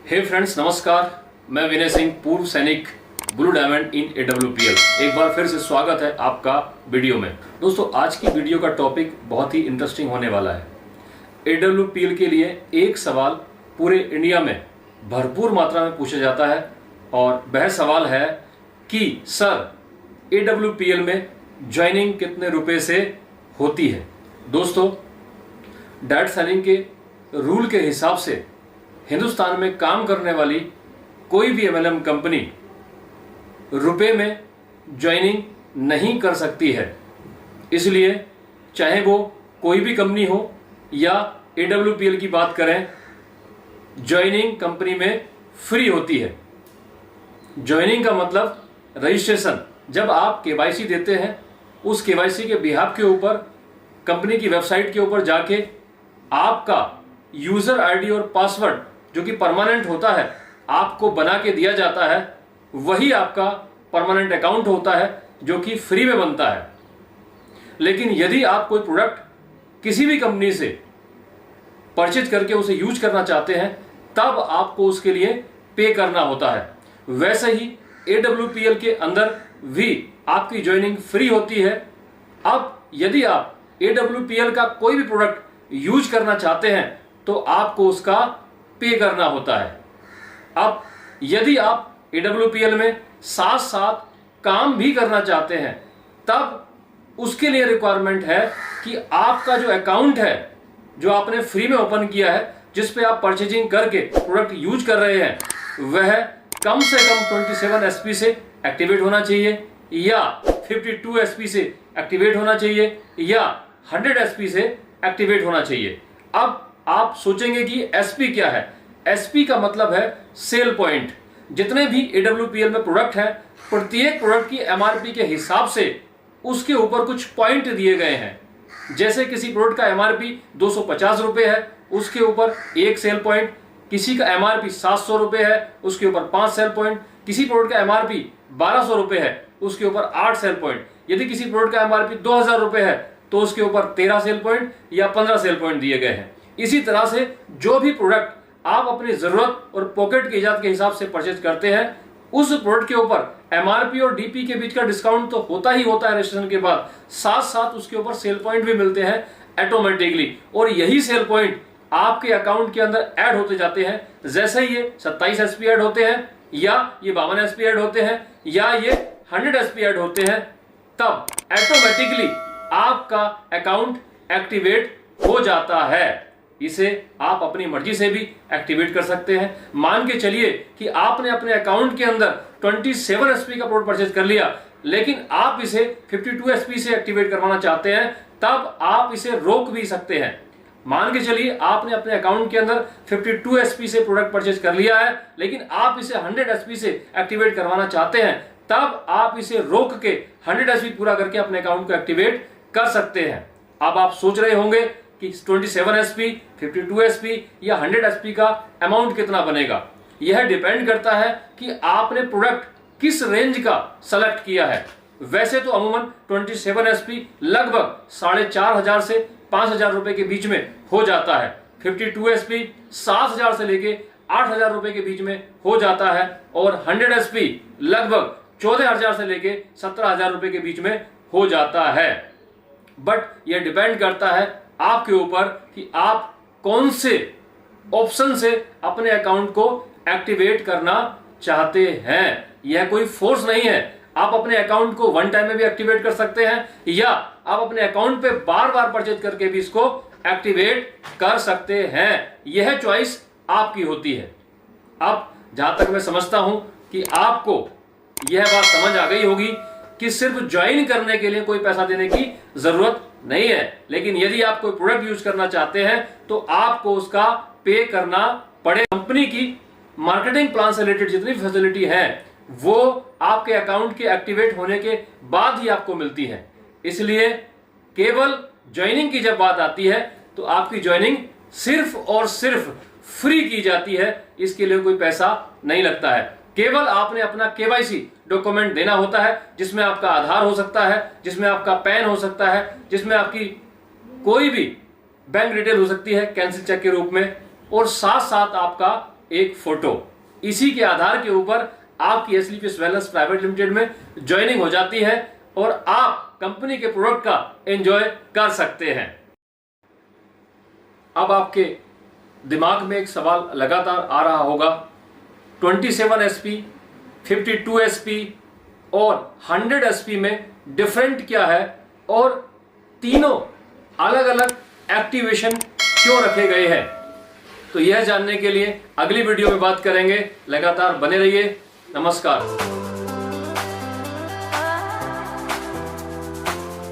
हे friends, नमस्कार। मैं विनय सिंह, पूर्व सैनिक, ब्लू डायमंड इन AWPL। एक बार फिर से स्वागत है आपका वीडियो में। दोस्तों, आज की वीडियो का टॉपिक बहुत ही इंटरेस्टिंग होने वाला है। AWPL के लिए एक सवाल पूरे इंडिया में भरपूर मात्रा में पूछा जाता है और वह सवाल है कि सर, AWPL में ज्वाइनिंग कितने रुपए से होती है। दोस्तों, डायरेक्ट सेलिंग के रूल के हिसाब से हिंदुस्तान में काम करने वाली कोई भी MLM कंपनी रुपए में ज्वाइनिंग नहीं कर सकती है। इसलिए चाहे वो कोई भी कंपनी हो या AWPL की बात करें, ज्वाइनिंग कंपनी में फ्री होती है। ज्वाइनिंग का मतलब रजिस्ट्रेशन। जब आप KYC देते हैं, उस KYC के बिहाफ के ऊपर कंपनी की वेबसाइट के ऊपर जाके आपका यूजर आईडी और पासवर्ड जो कि परमानेंट होता है आपको बना के दिया जाता है, वही आपका परमानेंट अकाउंट होता है जो कि फ्री में बनता है। लेकिन यदि आप कोई प्रोडक्ट किसी भी कंपनी से परचेज करके उसे यूज करना चाहते हैं, तब आपको उसके लिए पे करना होता है। वैसे ही AWPL के अंदर भी आपकी ज्वाइनिंग फ्री होती है। अब यदि आप AWPL का कोई भी प्रोडक्ट यूज करना चाहते हैं तो आपको उसका पे करना होता है। अब यदि आप AWPL में साथ साथ काम भी करना चाहते हैं, तब उसके लिए रिक्वायरमेंट है कि आपका जो अकाउंट है, जो आपने फ्री में ओपन किया है, जिस पे आप परचेजिंग करके प्रोडक्ट यूज कर रहे हैं, वह कम से कम 27 SP से एक्टिवेट होना चाहिए या 52 SP से एक्टिवेट होना चाहिए या 100 SP से एक्टिवेट होना चाहिए। अब आप सोचेंगे कि SP क्या है। SP का मतलब है सेल पॉइंट। जितने भी AWPL में प्रोडक्ट हैं, प्रत्येक प्रोडक्ट की MRP के हिसाब से उसके ऊपर कुछ पॉइंट दिए गए हैं। जैसे किसी प्रोडक्ट का MRP 250 रुपए है, उसके ऊपर 1 सेल पॉइंट। किसी का MRP 700 रुपए है, उसके ऊपर 5 सेल पॉइंट। किसी प्रोडक्ट का MRP 1200 रुपए है, उसके ऊपर 8 सेल पॉइंट। यदि किसी प्रोडक्ट का MRP 2000 रुपए है तो उसके ऊपर 13 सेल पॉइंट या 15 सेल पॉइंट दिए गए हैं। इसी तरह से जो भी प्रोडक्ट आप अपनी जरूरत और पॉकेट की इजाजत के हिसाब से परचेज करते हैं, उस प्रोडक्ट के ऊपर MRP और DP के बीच का डिस्काउंट तो होता ही होता है रजिस्ट्रेशन के बाद, साथ साथ उसके ऊपर सेल पॉइंट भी मिलते हैं ऑटोमेटिकली। और यही सेल पॉइंट आपके अकाउंट के अंदर ऐड होते जाते हैं। जैसे ये 27 SP ऐड होते हैं या ये 52 SP ऐड होते हैं या ये 100 SP ऐड होते हैं, तब ऑटोमेटिकली आपका अकाउंट एक्टिवेट हो जाता है। इसे आप अपनी मर्जी से भी एक्टिवेट कर सकते हैं। मान के चलिए कि आपने अपने अकाउंट के अंदर 27 SP का प्रोडक्ट परचेज कर लिया, लेकिन आप इसे 52 SP से एक्टिवेट करवाना चाहते हैं, तब आप इसे रोक भी सकते हैं। मान के चलिए आपने अपने अकाउंट के अंदर 52 SP से प्रोडक्ट परचेज कर लिया है, लेकिन आप इसे 100 SP से एक्टिवेट करवाना चाहते हैं, तब आप इसे रोक के 100 SP पूरा करके अपने अकाउंट को एक्टिवेट कर सकते हैं। अब आप सोच रहे होंगे कि 27 SP, 52 SP या 100 SP का अमाउंट कितना बनेगा। यह डिपेंड करता है कि आपने प्रोडक्ट किस रेंज का सेलेक्ट किया है। वैसे तो अमूमन 27 SP लगभग 4500 से 5000 रुपए के बीच में हो जाता है। 52 SP 7000 से लेके 8000 रुपए के बीच में हो जाता है और 100 SP लगभग 14000 से लेके 17000 रुपए के बीच में हो जाता है। बट यह डिपेंड करता है आपके ऊपर कि आप कौन से ऑप्शन से अपने अकाउंट को एक्टिवेट करना चाहते हैं। यह कोई फोर्स नहीं है। आप अपने अकाउंट को वन टाइम में भी एक्टिवेट कर सकते हैं या आप अपने अकाउंट पे बार बार परचेज करके भी इसको एक्टिवेट कर सकते हैं। यह चॉइस आपकी होती है। अब जहां तक मैं समझता हूं कि आपको यह बात समझ आ गई होगी कि सिर्फ ज्वाइन करने के लिए कोई पैसा देने की जरूरत नहीं है, लेकिन यदि आप कोई प्रोडक्ट यूज करना चाहते हैं तो आपको उसका पे करना पड़े। कंपनी की मार्केटिंग प्लान से रिलेटेड जितनी फैसिलिटी है वो आपके अकाउंट के एक्टिवेट होने के बाद ही आपको मिलती है। इसलिए केवल ज्वाइनिंग की जब बात आती है तो आपकी ज्वाइनिंग सिर्फ और सिर्फ फ्री की जाती है। इसके लिए कोई पैसा नहीं लगता है। केवल आपने अपना KYC डॉक्यूमेंट देना होता है, जिसमें आपका आधार हो सकता है, जिसमें आपका पैन हो सकता है, जिसमें आपकी कोई भी बैंक डिटेल हो सकती है कैंसिल चेक के रूप में, और साथ साथ आपका एक फोटो, इसी के आधार के ऊपर आपकी एसलीपीएस वेलनेस प्राइवेट लिमिटेड में ज्वाइनिंग हो जाती है और आप कंपनी के प्रोडक्ट का एंजॉय कर सकते हैं। अब आपके दिमाग में एक सवाल लगातार आ रहा होगा, 27 SP, 52 SP और 100 SP में डिफरेंट क्या है और तीनों अलग अलग एक्टिवेशन क्यों रखे गए हैं? तो यह जानने के लिए अगली वीडियो में बात करेंगे। लगातार बने रहिए। नमस्कार।